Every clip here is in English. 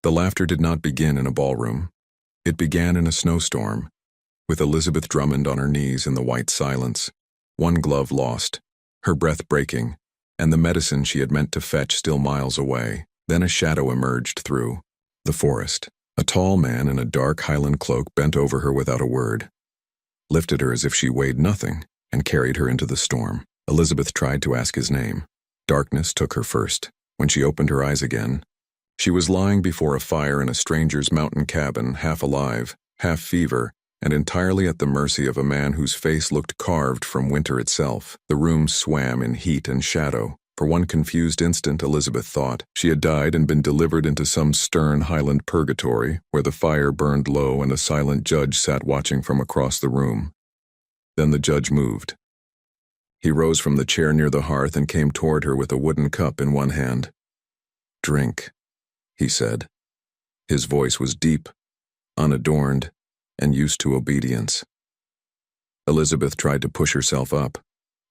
The laughter did not begin in a ballroom. It began in a snowstorm, with Elizabeth Drummond on her knees in the white silence, one glove lost, her breath breaking, and the medicine she had meant to fetch still miles away. Then a shadow emerged through the forest. A tall man in a dark Highland cloak bent over her without a word, lifted her as if she weighed nothing, and carried her into the storm. Elizabeth tried to ask his name. Darkness took her first. When she opened her eyes again, she was lying before a fire in a stranger's mountain cabin, half alive, half fever, and entirely at the mercy of a man whose face looked carved from winter itself. The room swam in heat and shadow. For one confused instant, Elizabeth thought she had died and been delivered into some stern Highland purgatory, where the fire burned low and a silent judge sat watching from across the room. Then the judge moved. He rose from the chair near the hearth and came toward her with a wooden cup in one hand. "Drink," he said. His voice was deep, unadorned, and used to obedience. Elizabeth tried to push herself up.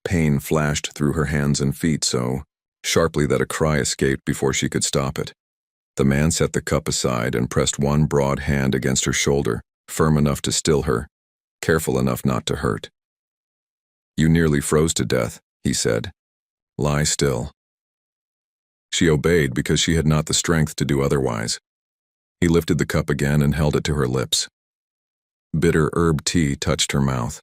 Pain flashed through her hands and feet so sharply that a cry escaped before she could stop it. The man set the cup aside and pressed one broad hand against her shoulder, firm enough to still her, careful enough not to hurt. "You nearly froze to death," he said. "Lie still." She obeyed because she had not the strength to do otherwise. He lifted the cup again and held it to her lips. Bitter herb tea touched her mouth.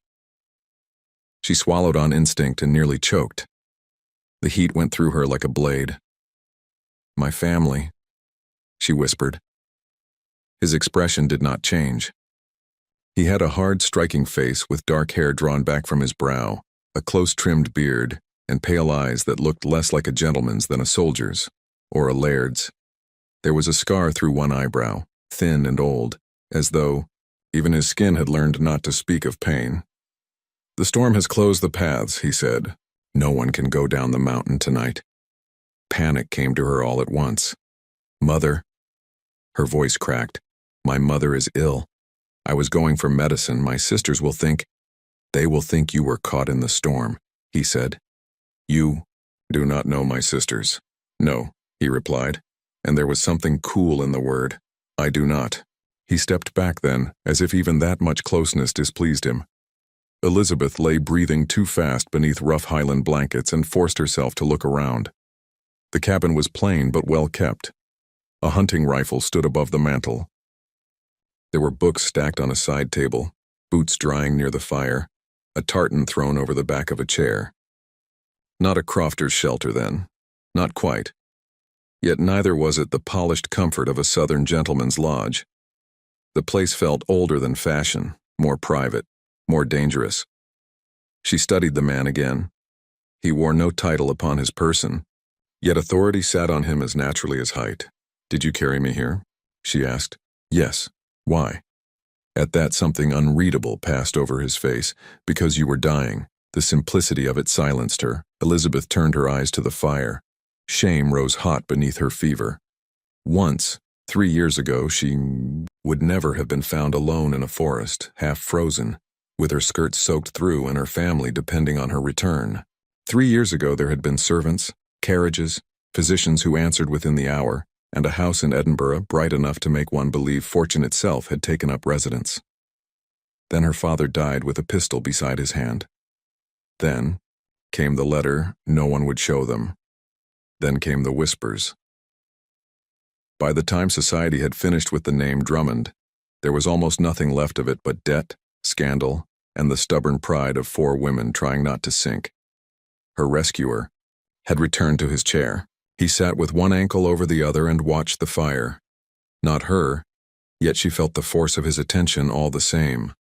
She swallowed on instinct and nearly choked. The heat went through her like a blade. "My family," she whispered. His expression did not change. He had a hard, striking face with dark hair drawn back from his brow, a close-trimmed beard, and pale eyes that looked less like a gentleman's than a soldier's, or a laird's. There was a scar through one eyebrow, thin and old, as though even his skin had learned not to speak of pain. "The storm has closed the paths," he said. "No one can go down the mountain tonight." Panic came to her all at once. "Mother," her voice cracked, "my mother is ill. I was going for medicine. My sisters will think—" "They will think you were caught in the storm," he said. "You do not know my sisters." "No," he replied, and there was something cool in the word. "I do not." He stepped back then, as if even that much closeness displeased him. Elizabeth lay breathing too fast beneath rough Highland blankets and forced herself to look around. The cabin was plain but well kept. A hunting rifle stood above the mantel. There were books stacked on a side table, boots drying near the fire, a tartan thrown over the back of a chair. Not a crofter's shelter then, not quite. Yet neither was it the polished comfort of a southern gentleman's lodge. The place felt older than fashion, more private, more dangerous. She studied the man again. He wore no title upon his person, yet authority sat on him as naturally as height. "Did you carry me here?" she asked. "Yes." "Why?" At that something unreadable passed over his face. "Because you were dying." The simplicity of it silenced her. Elizabeth turned her eyes to the fire. Shame rose hot beneath her fever. Once, 3 years ago, she would never have been found alone in a forest, half frozen, with her skirts soaked through and her family depending on her return. 3 years ago there had been servants, carriages, physicians who answered within the hour, and a house in Edinburgh bright enough to make one believe fortune itself had taken up residence. Then her father died with a pistol beside his hand. Then came the letter no one would show them. Then came the whispers. By the time society had finished with the name Drummond, there was almost nothing left of it but debt, scandal, and the stubborn pride of 4 women trying not to sink. Her rescuer had returned to his chair. He sat with one ankle over the other and watched the fire. Not her, yet she felt the force of his attention all the same.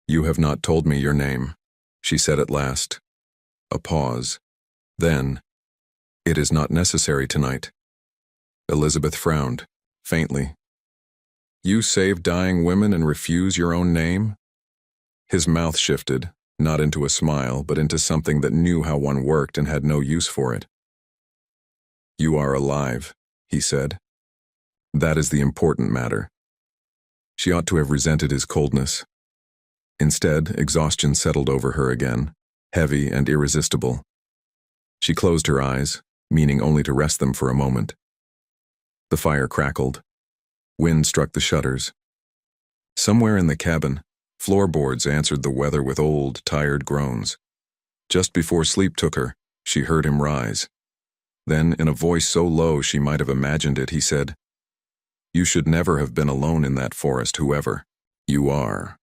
"You have not told me your name," she said at last. A pause. Then, "It is not necessary tonight." Elizabeth frowned, faintly. "You save dying women and refuse your own name?" His mouth shifted, not into a smile, but into something that knew how one worked and had no use for it. "You are alive," he said. "That is the important matter." She ought to have resented his coldness. Instead, exhaustion settled over her again, heavy and irresistible. She closed her eyes, meaning only to rest them for a moment. The fire crackled, Wind struck the shutters. Somewhere in the cabin, floorboards answered the weather with old, tired groans. Just before sleep took her, she heard him rise. Then, in a voice so low she might have imagined it, he said, "You should never have been alone in that forest, whoever you are."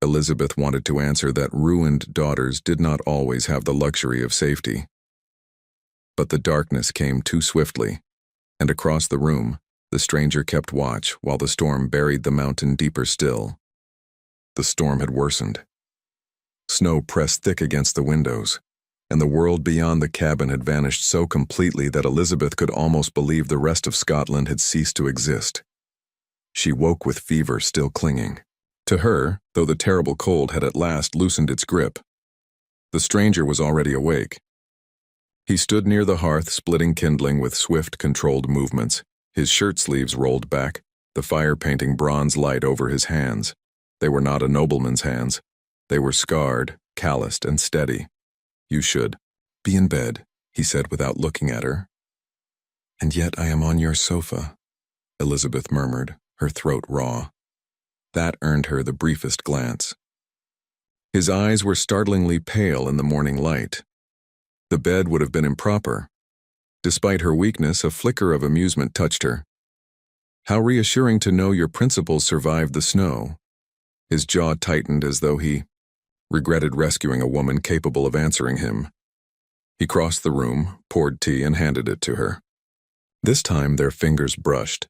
Elizabeth wanted to answer that ruined daughters did not always have the luxury of safety. But the darkness came too swiftly, and across the room, the stranger kept watch while the storm buried the mountain deeper still. The storm had worsened. Snow pressed thick against the windows, and the world beyond the cabin had vanished so completely that Elizabeth could almost believe the rest of Scotland had ceased to exist. She woke with fever still clinging to her, though the terrible cold had at last loosened its grip. The stranger was already awake. He stood near the hearth, splitting kindling with swift, controlled movements, his shirt sleeves rolled back, the fire painting bronze light over his hands. They were not a nobleman's hands. They were scarred, calloused, and steady. "You should be in bed," he said without looking at her. "And yet I am on your sofa," Elizabeth murmured, her throat raw. That earned her the briefest glance. His eyes were startlingly pale in the morning light. The bed would have been improper. Despite her weakness, a flicker of amusement touched her. "How reassuring to know your principles survived the snow." His jaw tightened as though he regretted rescuing a woman capable of answering him. He crossed the room, poured tea, and handed it to her. This time their fingers brushed.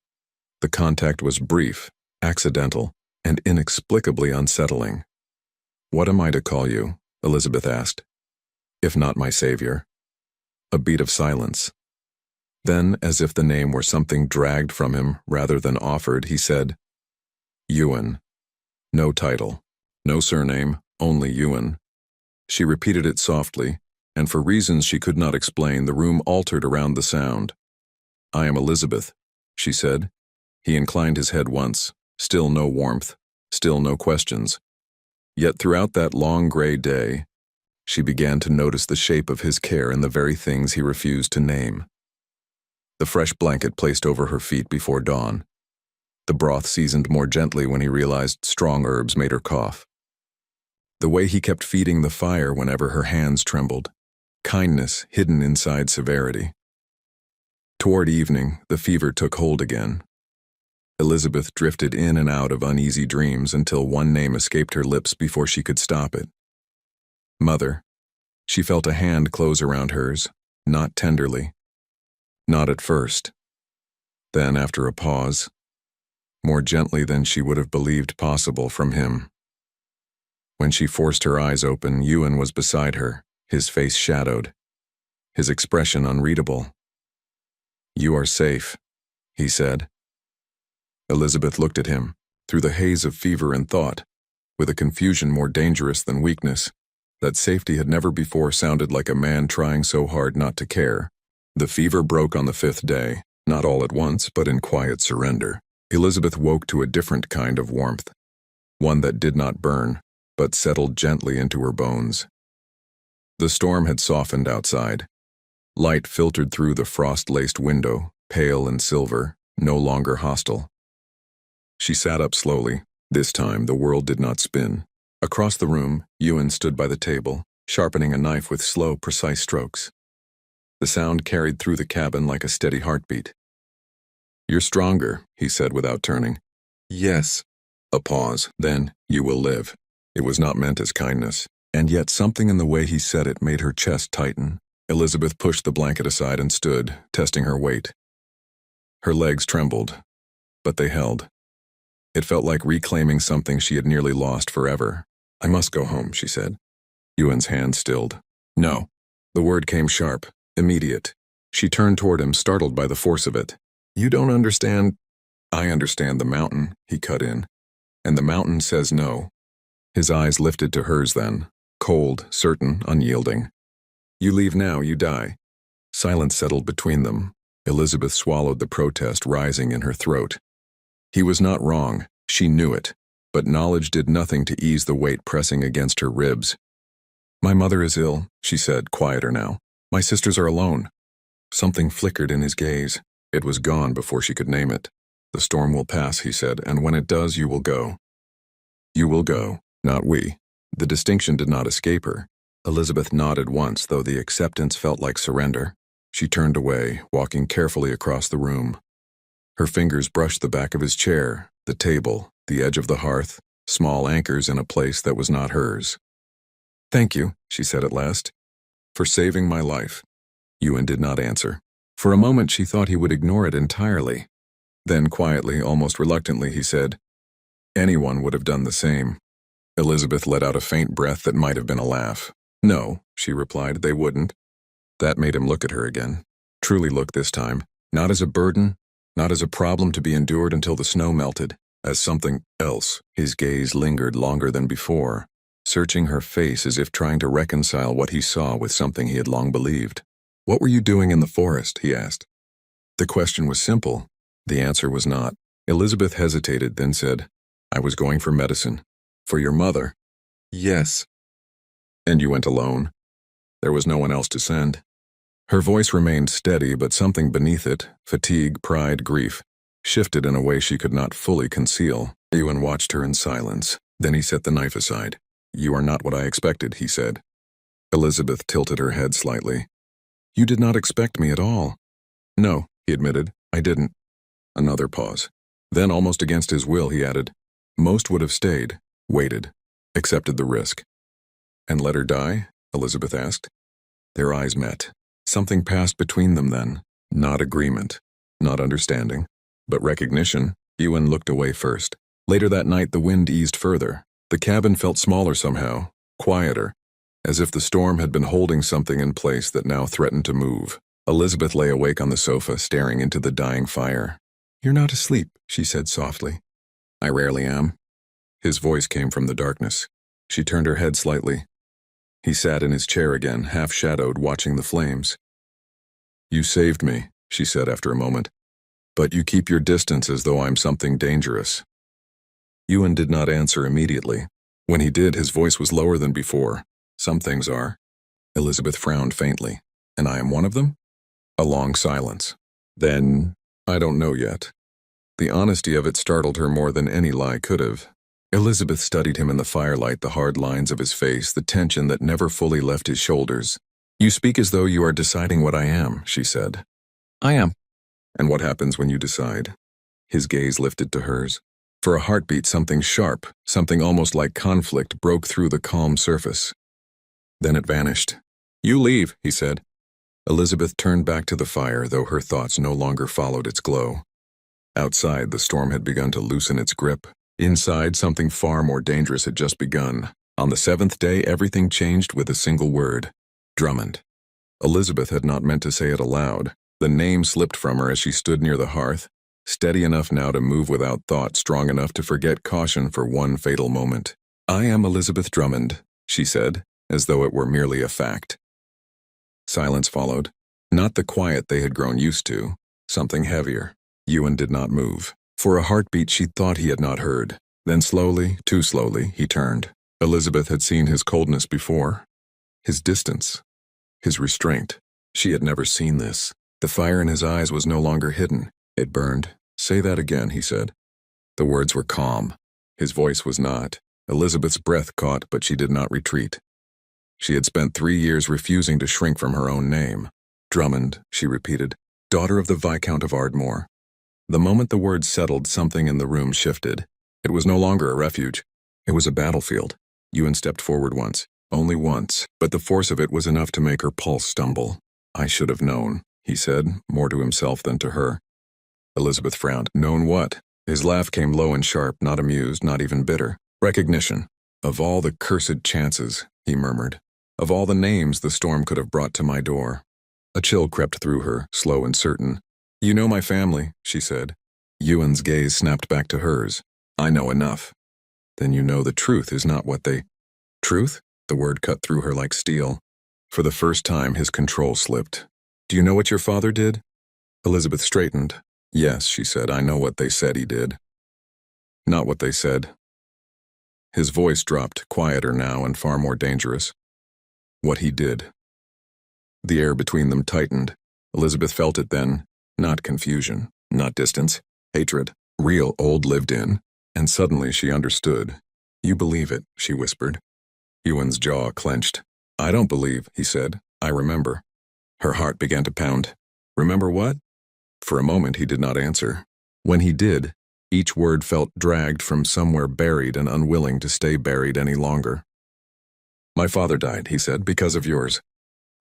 The contact was brief, accidental, and inexplicably unsettling. "What am I to call you?" Elizabeth asked. "If not my savior." A beat of silence. Then, as if the name were something dragged from him rather than offered, he said, "Ewan." No title, no surname, only Ewan. She repeated it softly, and for reasons she could not explain, the room altered around the sound. "I am Elizabeth," she said. He inclined his head once. Still no warmth, still no questions. Yet throughout that long gray day, she began to notice the shape of his care in the very things he refused to name. The fresh blanket placed over her feet before dawn. The broth seasoned more gently when he realized strong herbs made her cough. The way he kept feeding the fire whenever her hands trembled. Kindness hidden inside severity. Toward evening, the fever took hold again. Elizabeth drifted in and out of uneasy dreams until one name escaped her lips before she could stop it. Mother. She felt a hand close around hers, not tenderly. Not at first. Then, after a pause, more gently than she would have believed possible from him. When she forced her eyes open, Ewan was beside her, his face shadowed, his expression unreadable. "You are safe," he said. Elizabeth looked at him, through the haze of fever and thought, with a confusion more dangerous than weakness. That safety had never before sounded like a man trying so hard not to care. The fever broke on the 5th day, not all at once, but in quiet surrender. Elizabeth woke to a different kind of warmth, one that did not burn, but settled gently into her bones. The storm had softened outside. Light filtered through the frost-laced window, pale and silver, no longer hostile. She sat up slowly. This time the world did not spin. Across the room, Ewan stood by the table, sharpening a knife with slow, precise strokes. The sound carried through the cabin like a steady heartbeat. "You're stronger," he said without turning. "Yes." A pause, then, "You will live." It was not meant as kindness, and yet something in the way he said it made her chest tighten. Elizabeth pushed the blanket aside and stood, testing her weight. Her legs trembled, but they held. It felt like reclaiming something she had nearly lost forever. "I must go home," she said. Ewan's hand stilled. "No." The word came sharp, immediate. She turned toward him, startled by the force of it. "You don't understand." "I understand the mountain," he cut in. "And the mountain says no." His eyes lifted to hers then, cold, certain, unyielding. "You leave now, you die." Silence settled between them. Elizabeth swallowed the protest rising in her throat. He was not wrong, she knew it, but knowledge did nothing to ease the weight pressing against her ribs. "My mother is ill," she said, quieter now. "My sisters are alone." Something flickered in his gaze. It was gone before she could name it. "The storm will pass," he said, "and when it does, you will go. You will go, not we." The distinction did not escape her. Elizabeth nodded once, though the acceptance felt like surrender. She turned away, walking carefully across the room. Her fingers brushed the back of his chair, the table, the edge of the hearth, small anchors in a place that was not hers. "Thank you," she said at last, "for saving my life." Ewan did not answer. For a moment she thought he would ignore it entirely. Then quietly, almost reluctantly, he said, "Anyone would have done the same." Elizabeth let out a faint breath that might have been a laugh. "No," she replied, "they wouldn't." That made him look at her again. Truly look this time. Not as a burden, not as a problem to be endured until the snow melted. As something else. His gaze lingered longer than before, searching her face as if trying to reconcile what he saw with something he had long believed. "What were you doing in the forest?" he asked. The question was simple. The answer was not. Elizabeth hesitated, then said, "I was going for medicine." "For your mother?" "Yes." "And you went alone?" "There was no one else to send." Her voice remained steady, but something beneath it, fatigue, pride, grief, shifted in a way she could not fully conceal. Ewan watched her in silence. Then he set the knife aside. "You are not what I expected," he said. Elizabeth tilted her head slightly. "You did not expect me at all." "No," he admitted, "I didn't." Another pause. Then, almost against his will, he added, "Most would have stayed, waited, accepted the risk." "And let her die?" Elizabeth asked. Their eyes met. Something passed between them then. Not agreement, not understanding, but recognition. Ewan looked away first. Later that night the wind eased further. The cabin felt smaller somehow, quieter, as if the storm had been holding something in place that now threatened to move. Elizabeth lay awake on the sofa, staring into the dying fire. "You're not asleep," she said softly. "I rarely am." His voice came from the darkness. She turned her head slightly. He sat in his chair again, half-shadowed, watching the flames. "You saved me," she said after a moment. "But you keep your distance as though I'm something dangerous." Ewan did not answer immediately. When he did, his voice was lower than before. "Some things are." Elizabeth frowned faintly. "And I am one of them?" A long silence. Then, "I don't know yet." The honesty of it startled her more than any lie could have. Elizabeth studied him in the firelight, the hard lines of his face, the tension that never fully left his shoulders. "You speak as though you are deciding what I am," she said. "I am." "And what happens when you decide?" His gaze lifted to hers. For a heartbeat, something sharp, something almost like conflict, broke through the calm surface. Then it vanished. "You leave," he said. Elizabeth turned back to the fire, though her thoughts no longer followed its glow. Outside, the storm had begun to loosen its grip. Inside, something far more dangerous had just begun. On the 7th day, everything changed with a single word. Drummond. Elizabeth had not meant to say it aloud. The name slipped from her as she stood near the hearth, steady enough now to move without thought, strong enough to forget caution for one fatal moment. "I am Elizabeth Drummond," she said, as though it were merely a fact. Silence followed. Not the quiet they had grown used to. Something heavier. Ewan did not move. For a heartbeat she thought he had not heard. Then slowly, too slowly, he turned. Elizabeth had seen his coldness before. His distance. His restraint. She had never seen this. The fire in his eyes was no longer hidden. It burned. "Say that again," he said. The words were calm. His voice was not. Elizabeth's breath caught, but she did not retreat. She had spent 3 years refusing to shrink from her own name. "Drummond," she repeated, "daughter of the Viscount of Ardmore." The moment the words settled, something in the room shifted. It was no longer a refuge. It was a battlefield. Ewan stepped forward once. Only once, but the force of it was enough to make her pulse stumble. "I should have known," he said, more to himself than to her. Elizabeth frowned. "Known what?" His laugh came low and sharp, not amused, not even bitter. "Recognition. Of all the cursed chances," he murmured. "Of all the names the storm could have brought to my door." A chill crept through her, slow and certain. "You know my family," she said. Ewan's gaze snapped back to hers. "I know enough." "Then you know the truth is not what they—" "Truth?" The word cut through her like steel. For the first time, his control slipped. "Do you know what your father did?" Elizabeth straightened. "Yes," she said, "I know what they said he did." "Not what they said." His voice dropped, quieter now and far more dangerous. "What he did." The air between them tightened. Elizabeth felt it then. Not confusion, not distance. hatred, real old lived in, and suddenly she understood. You believe it, she whispered. Ewan's jaw clenched. I don't believe, he said. I remember. Her heart began to pound. Remember what? For a moment he did not answer. When he did, each word felt dragged from somewhere buried and unwilling to stay buried any longer. My father died, he said, because of yours.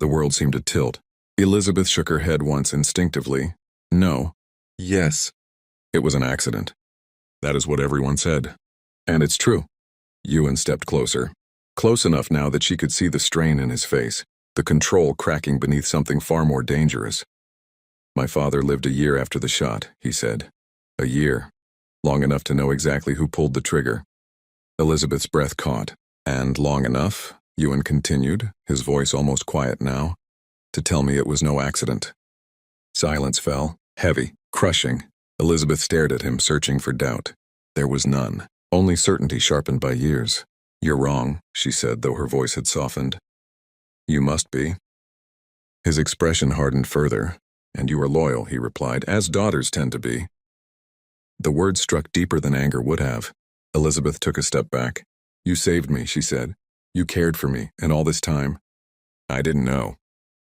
The world seemed to tilt. Elizabeth shook her head once instinctively. No. Yes. It was an accident. That is what everyone said. And it's true. Ewan stepped closer. Close enough now that she could see the strain in his face, the control cracking beneath something far more dangerous. My father lived a year after the shot, he said. A year. Long enough to know exactly who pulled the trigger. Elizabeth's breath caught. And long enough, Ewan continued, his voice almost quiet now, to tell me it was no accident. Silence fell, heavy, crushing. Elizabeth stared at him, searching for doubt. There was none, only certainty sharpened by years. You're wrong, she said, though her voice had softened. You must be. His expression hardened further. And you are loyal, he replied, as daughters tend to be. The words struck deeper than anger would have. Elizabeth took a step back. You saved me, she said. You cared for me, and all this time. I didn't know.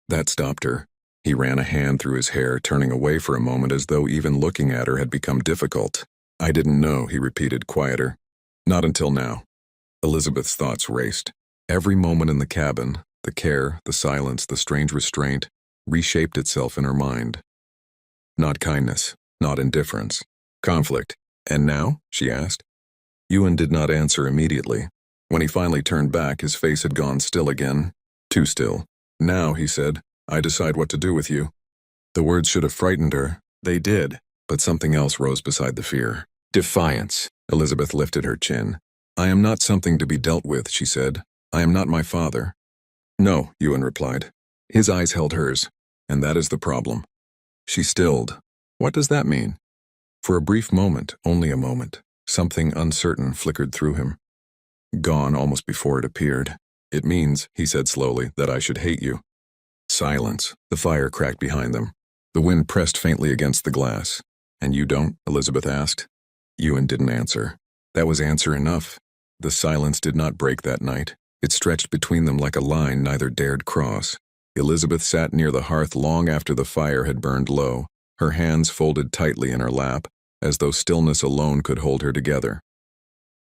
That stopped her. He ran a hand through his hair, turning away for a moment as though even looking at her had become difficult. I didn't know, he repeated, quieter. Not until now. Elizabeth's thoughts raced. Every moment in the cabin, the care, the silence, the strange restraint, reshaped itself in her mind. Not kindness, not indifference. Conflict. And now? She asked. Ewan did not answer immediately. When he finally turned back, his face had gone still again. Too still. Now, he said, I decide what to do with you. The words should have frightened her. They did. But something else rose beside the fear. Defiance. Elizabeth lifted her chin. I am not something to be dealt with, she said. I am not my father. No, Ewan replied. His eyes held hers. And that is the problem. She stilled. What does that mean? For a brief moment, only a moment, something uncertain flickered through him. Gone almost before it appeared. It means, he said slowly, that I should hate you. Silence. The fire cracked behind them. The wind pressed faintly against the glass. And you don't? Elizabeth asked. Ewan didn't answer. That was answer enough. The silence did not break that night. It stretched between them like a line neither dared cross. Elizabeth sat near the hearth long after the fire had burned low, her hands folded tightly in her lap, as though stillness alone could hold her together.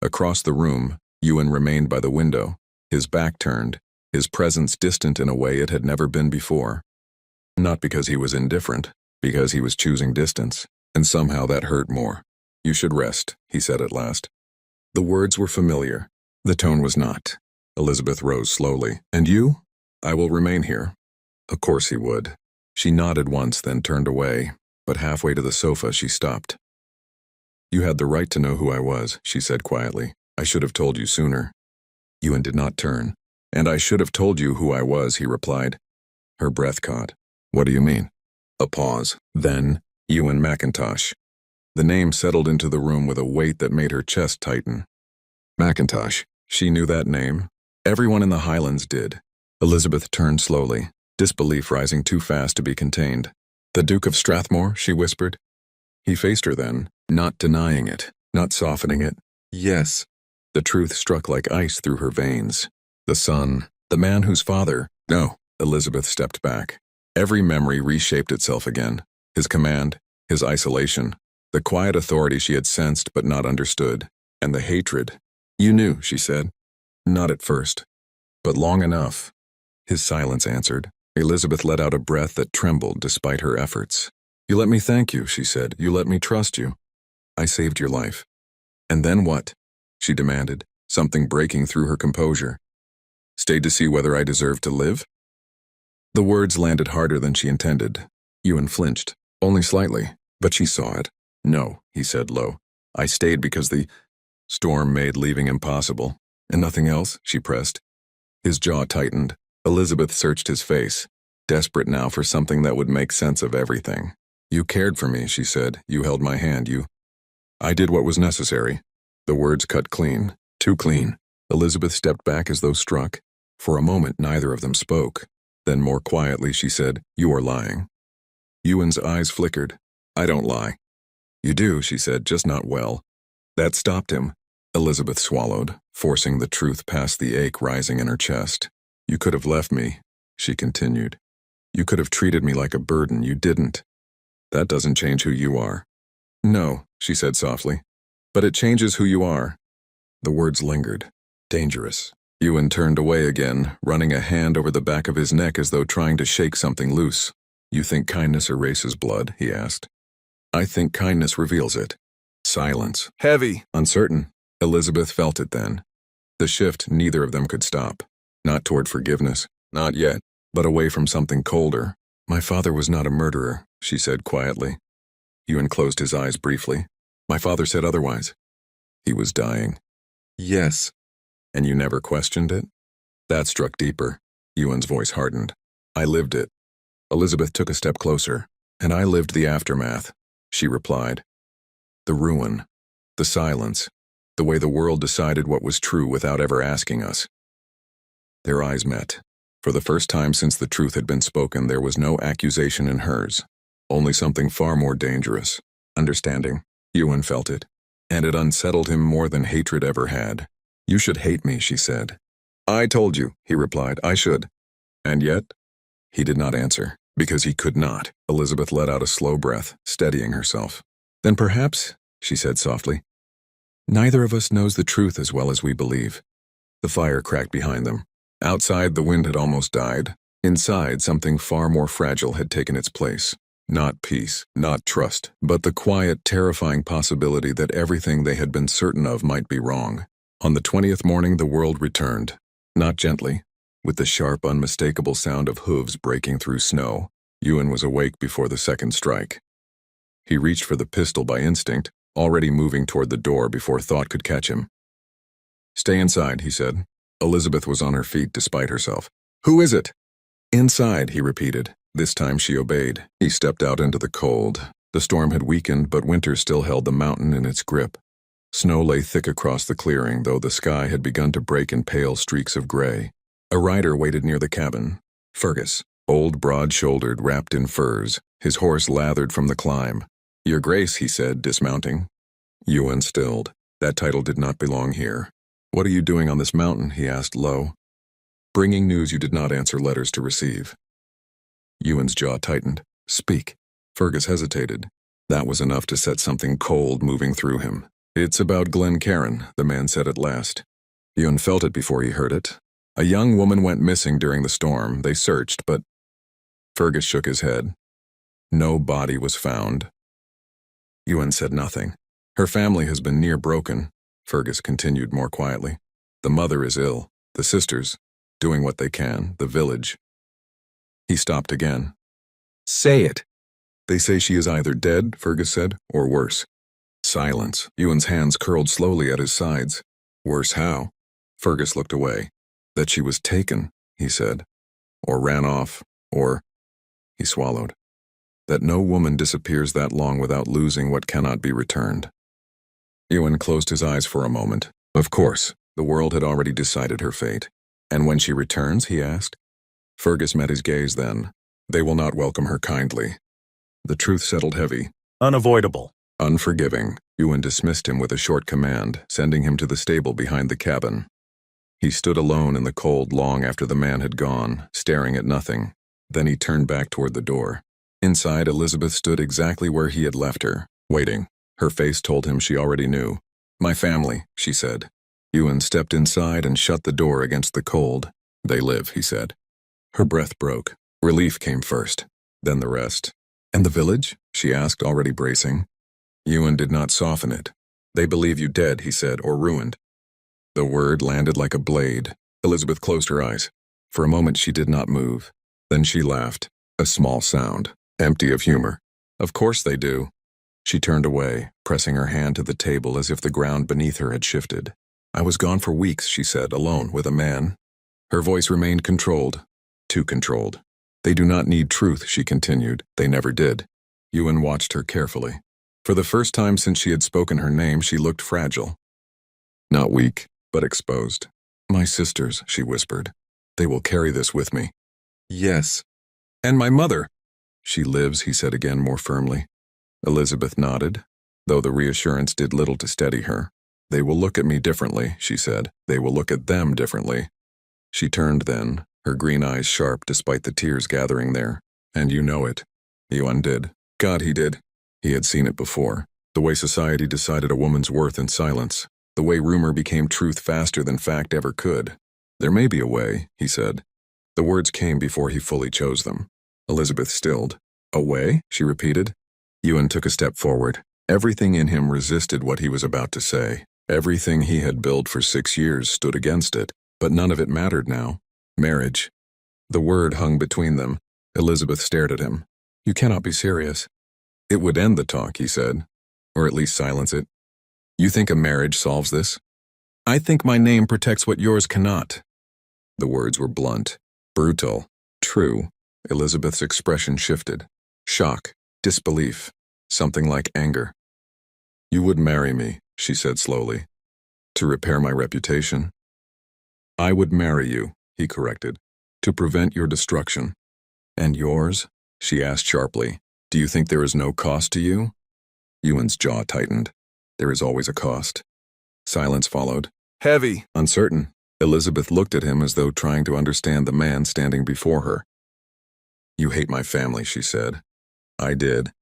Across the room, Ewan remained by the window, his back turned, his presence distant in a way it had never been before. Not because he was indifferent, because he was choosing distance, and somehow that hurt more. You should rest, he said at last. The words were familiar. The tone was not. Elizabeth rose slowly. And you? I will remain here. Of course he would. She nodded once, then turned away, but halfway to the sofa she stopped. You had the right to know who I was, she said quietly. I should have told you sooner. Ewan did not turn. And I should have told you who I was, he replied. Her breath caught. What do you mean? A pause. Then, Ewan McIntosh. The name settled into the room with a weight that made her chest tighten. McIntosh. She knew that name. Everyone in the Highlands did. Elizabeth turned slowly, disbelief rising too fast to be contained. The Duke of Strathmore, she whispered. He faced her then, not denying it, not softening it. Yes. The truth struck like ice through her veins. The son, the man whose father... No, Elizabeth stepped back. Every memory reshaped itself again. His command, his isolation, the quiet authority she had sensed but not understood, and the hatred. You knew, she said. Not at first, but long enough. His silence answered. Elizabeth let out a breath that trembled despite her efforts. You let me thank you, she said. You let me trust you. I saved your life. And then what? She demanded, something breaking through her composure. Stayed to see whether I deserved to live? The words landed harder than she intended. Ewan flinched, only slightly, but she saw it. No, he said low. I stayed because the storm made leaving impossible. And nothing else? She pressed. His jaw tightened. Elizabeth searched his face, desperate now for something that would make sense of everything. You cared for me, she said. You held my hand. I did what was necessary. The words cut clean, too clean. Elizabeth stepped back as though struck. For a moment, neither of them spoke. Then more quietly she said, You are lying. Ewan's eyes flickered. I don't lie. You do, she said, just not well. That stopped him. Elizabeth swallowed, forcing the truth past the ache rising in her chest. You could have left me, she continued. You could have treated me like a burden. You didn't. That doesn't change who you are. No, she said softly. But it changes who you are. The words lingered. Dangerous. Ewan turned away again, running a hand over the back of his neck as though trying to shake something loose. You think kindness erases blood? He asked. I think kindness reveals it. Silence. Heavy. Uncertain. Elizabeth felt it then. The shift neither of them could stop. Not toward forgiveness. Not yet. But away from something colder. My father was not a murderer, she said quietly. Ewan closed his eyes briefly. My father said otherwise. He was dying. Yes. And you never questioned it? That struck deeper. Ewan's voice hardened. I lived it. Elizabeth took a step closer. And I lived the aftermath, she replied. The ruin. The silence. The way the world decided what was true without ever asking us. Their eyes met. For the first time since the truth had been spoken, there was no accusation in hers. Only something far more dangerous. Understanding. Ewan felt it. And it unsettled him more than hatred ever had. You should hate me, she said. I told you, he replied, I should. And yet? He did not answer, because he could not. Elizabeth let out a slow breath, steadying herself. Then perhaps, she said softly, neither of us knows the truth as well as we believe. The fire cracked behind them. Outside, the wind had almost died. Inside, something far more fragile had taken its place. Not peace, not trust, but the quiet, terrifying possibility that everything they had been certain of might be wrong. On the 20th morning, the world returned. Not gently, with the sharp, unmistakable sound of hooves breaking through snow. Ewan was awake before the second strike. He reached for the pistol by instinct, already moving toward the door before thought could catch him. Stay inside, he said. Elizabeth was on her feet despite herself. Who is it? Inside, he repeated. This time she obeyed. He stepped out into the cold. The storm had weakened, but winter still held the mountain in its grip. Snow lay thick across the clearing, though the sky had begun to break in pale streaks of gray. A rider waited near the cabin. Fergus, old, broad-shouldered, wrapped in furs, his horse lathered from the climb. Your Grace, he said, dismounting. Ewan stilled. That title did not belong here. What are you doing on this mountain? He asked low. Bringing news you did not answer letters to receive. Ewan's jaw tightened. Speak. Fergus hesitated. That was enough to set something cold moving through him. It's about Glencairn, the man said at last. Ewan felt it before he heard it. A young woman went missing during the storm. They searched, but... Fergus shook his head. No body was found. Ewan said nothing. Her family has been near broken, Fergus continued more quietly. The mother is ill. The sisters, doing what they can. The village. He stopped again. Say it. They say she is either dead, Fergus said, or worse. Silence. Ewan's hands curled slowly at his sides. Worse how? Fergus looked away. That she was taken, he said. Or ran off, or... He swallowed. That no woman disappears that long without losing what cannot be returned. Ewan closed his eyes for a moment. Of course, the world had already decided her fate. And when she returns, he asked. Fergus met his gaze then. They will not welcome her kindly. The truth settled heavy. Unavoidable. Unforgiving. Ewan dismissed him with a short command, sending him to the stable behind the cabin. He stood alone in the cold long after the man had gone, staring at nothing. Then he turned back toward the door. Inside, Elizabeth stood exactly where he had left her, waiting. Her face told him she already knew. My family, she said. Ewan stepped inside and shut the door against the cold. They live, he said. Her breath broke. Relief came first, then the rest. And the village? She asked, already bracing. Ewan did not soften it. They believe you dead, he said, or ruined. The word landed like a blade. Elizabeth closed her eyes. For a moment she did not move. Then she laughed, a small sound, empty of humor. Of course they do. She turned away, pressing her hand to the table as if the ground beneath her had shifted. I was gone for weeks, she said, alone with a man. Her voice remained controlled, too controlled. They do not need truth, she continued. They never did. Ewan watched her carefully. For the first time since she had spoken her name, she looked fragile. Not weak, but exposed. My sisters, she whispered. They will carry this with me. Yes. And my mother. She lives, he said again more firmly. Elizabeth nodded. though the reassurance did little to steady her. They will look at me differently, she said. They will look at them differently. She turned then, her green eyes sharp despite the tears gathering there. And you know it. Yuan did. God, he did. He had seen it before. The way society decided a woman's worth in silence. The way rumor became truth faster than fact ever could. There may be a way, he said. The words came before he fully chose them. Elizabeth stilled. A way? She repeated. Yuan took a step forward. Everything in him resisted what he was about to say. Everything he had built for 6 years stood against it, but none of it mattered now. Marriage. The word hung between them. Elizabeth stared at him. You cannot be serious. It would end the talk, he said, or at least silence it. You think a marriage solves this? I think my name protects what yours cannot. The words were blunt, brutal, true. Elizabeth's expression shifted. Shock, disbelief, something like anger. You would marry me, she said slowly. To repair my reputation? I would marry you, he corrected, to prevent your destruction. And yours? She asked sharply. Do you think there is no cost to you? Yuan's jaw tightened. There is always a cost. Silence followed. Heavy, uncertain. Elizabeth looked at him as though trying to understand the man standing before her. You hate my family, she said. I did.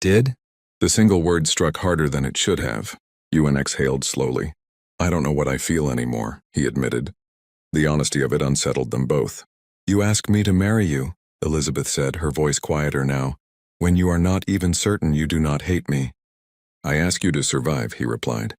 Did? The single word struck harder than it should have. Yuan exhaled slowly. I don't know what I feel anymore, he admitted. The honesty of it unsettled them both. You ask me to marry you, Elizabeth said, her voice quieter now, when you are not even certain you do not hate me. I ask you to survive, he replied.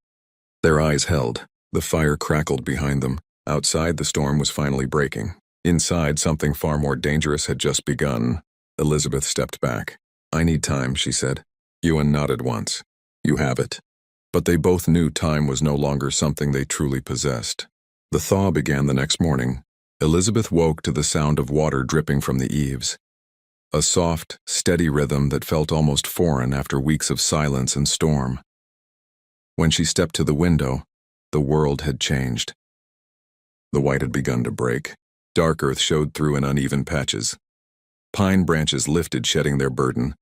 Their eyes held. The fire crackled behind them. Outside, the storm was finally breaking. Inside, something far more dangerous had just begun. Elizabeth stepped back. I need time, she said. Yuan nodded once. You have it. But they both knew time was no longer something they truly possessed. The thaw began the next morning. Elizabeth woke to the sound of water dripping from the eaves. A soft, steady rhythm that felt almost foreign after weeks of silence and storm. When she stepped to the window, the world had changed. The white had begun to break. Dark earth showed through in uneven patches. Pine branches lifted, shedding their burden,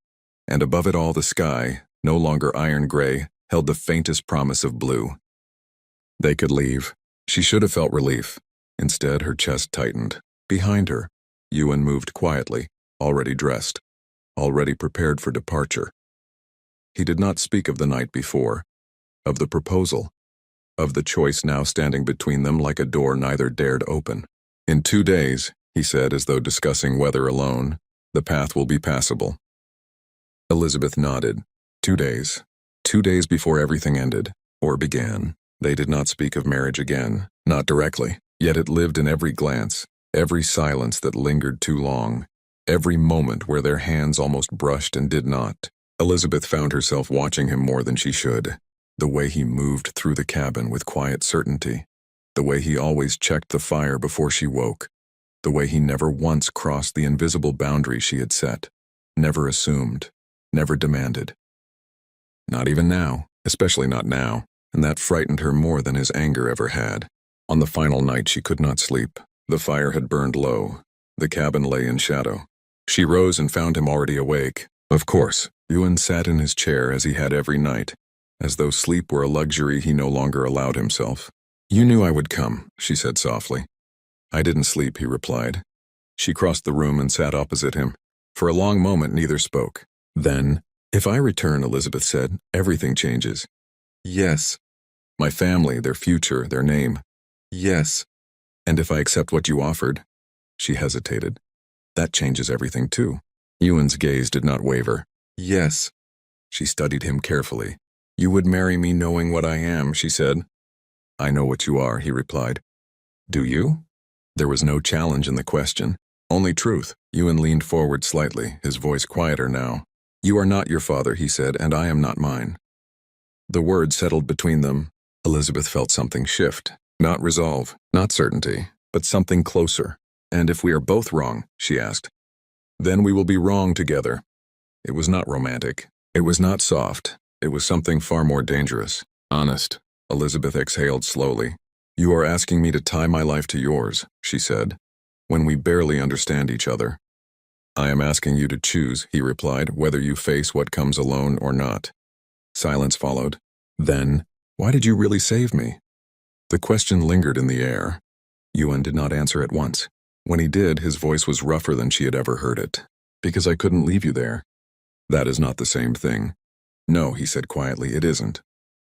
and above it all the sky, no longer iron gray, held the faintest promise of blue. They could leave. She should have felt relief. Instead, her chest tightened. Behind her, Yuan moved quietly, already dressed, already prepared for departure. He did not speak of the night before, of the proposal, of the choice now standing between them like a door neither dared open. In 2 days, he said as though discussing whether alone, the path will be passable. Elizabeth nodded. 2 days. 2 days before everything ended, or began. They did not speak of marriage again, not directly, yet it lived in every glance, every silence that lingered too long, every moment where their hands almost brushed and did not. Elizabeth found herself watching him more than she should. The way he moved through the cabin with quiet certainty. The way he always checked the fire before she woke. The way he never once crossed the invisible boundary she had set. Never assumed. Never demanded. Not even now, especially not now, and that frightened her more than his anger ever had. On the final night she could not sleep. The fire had burned low. The cabin lay in shadow. She rose and found him already awake. Of course, Yuan sat in his chair as he had every night, as though sleep were a luxury he no longer allowed himself. You knew I would come, she said softly. I didn't sleep, he replied. She crossed the room and sat opposite him. For a long moment neither spoke. Then, if I return, Elizabeth said, everything changes. Yes. My family, their future, their name. Yes. And if I accept what you offered? She hesitated. That changes everything too. Yuan's gaze did not waver. Yes. She studied him carefully. You would marry me knowing what I am, she said. I know what you are, he replied. Do you? There was no challenge in the question, only truth. Yuan leaned forward slightly, his voice quieter now. You are not your father, he said, and I am not mine. The words settled between them. Elizabeth felt something shift. Not resolve, not certainty, but something closer. And if we are both wrong, she asked, then we will be wrong together. It was not romantic. It was not soft. It was something far more dangerous. Honest. Elizabeth exhaled slowly. You are asking me to tie my life to yours, she said, when we barely understand each other. I am asking you to choose, he replied, whether you face what comes alone or not. Silence followed. Then, why did you really save me? The question lingered in the air. Ewan did not answer at once. When he did, his voice was rougher than she had ever heard it. Because I couldn't leave you there. That is not the same thing. No, he said quietly, it isn't.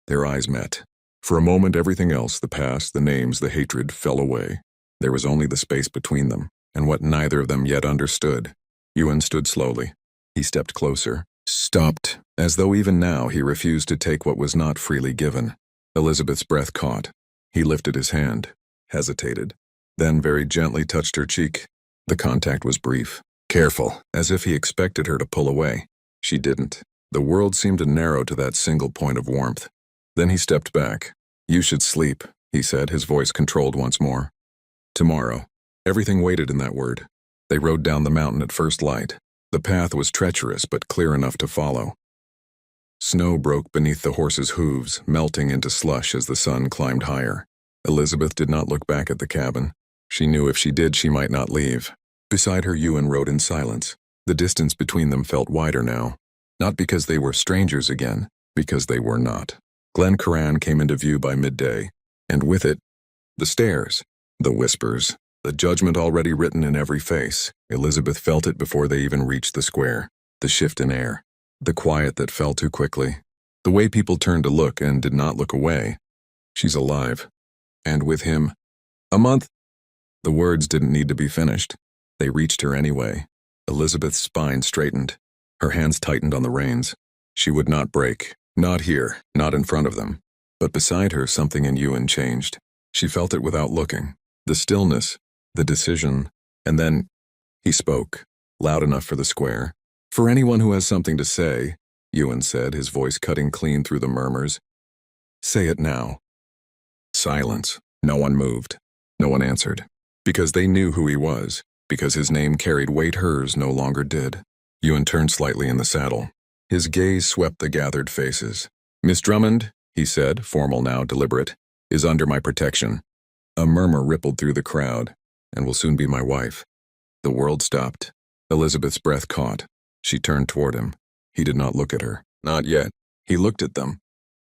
Their eyes met. For a moment, everything else, the past, the names, the hatred, fell away. There was only the space between them, and what neither of them yet understood. Ewan stood slowly. He stepped closer, stopped, as though even now he refused to take what was not freely given. Elizabeth's breath caught. He lifted his hand, hesitated, then very gently touched her cheek. The contact was brief, careful, as if he expected her to pull away. She didn't. The world seemed to narrow to that single point of warmth. Then he stepped back. You should sleep, he said, his voice controlled once more. Tomorrow. Everything waited in that word. They rode down the mountain at first light. The path was treacherous but clear enough to follow. Snow broke beneath the horses' hooves, melting into slush as the sun climbed higher. Elizabeth did not look back at the cabin. She knew if she did, she might not leave. Beside her, Ewan rode in silence. The distance between them felt wider now. Not because they were strangers again, because they were not. Glen Curran came into view by midday, and with it, the stares, the whispers, the judgment already written in every face. Elizabeth felt it before they even reached the square. The shift in air, the quiet that fell too quickly, the way people turned to look and did not look away. She's alive. And with him, a month. The words didn't need to be finished. They reached her anyway. Elizabeth's spine straightened. Her hands tightened on the reins. She would not break. Not here, not in front of them. But beside her, something in Ewan changed. She felt it without looking. The stillness, the decision, and then he spoke, loud enough for the square. For anyone who has something to say, Ewan said, his voice cutting clean through the murmurs. Say it now. Silence. No one moved. No one answered. Because they knew who he was. Because his name carried weight hers no longer did. Ewan turned slightly in the saddle. His gaze swept the gathered faces. Miss Drummond, he said, formal now, deliberate, is under my protection. A murmur rippled through the crowd, and will soon be my wife. The world stopped. Elizabeth's breath caught. She turned toward him. He did not look at her. Not yet. He looked at them.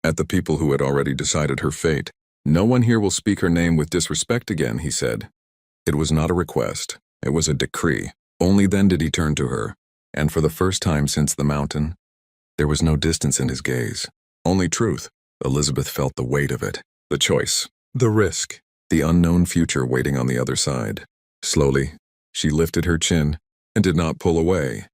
At the people who had already decided her fate. No one here will speak her name with disrespect again, he said. It was not a request. It was a decree. Only then did he turn to her. And for the first time since the mountain, there was no distance in his gaze. Only truth. Elizabeth felt the weight of it. The choice. The risk. The unknown future waiting on the other side. Slowly, she lifted her chin and did not pull away.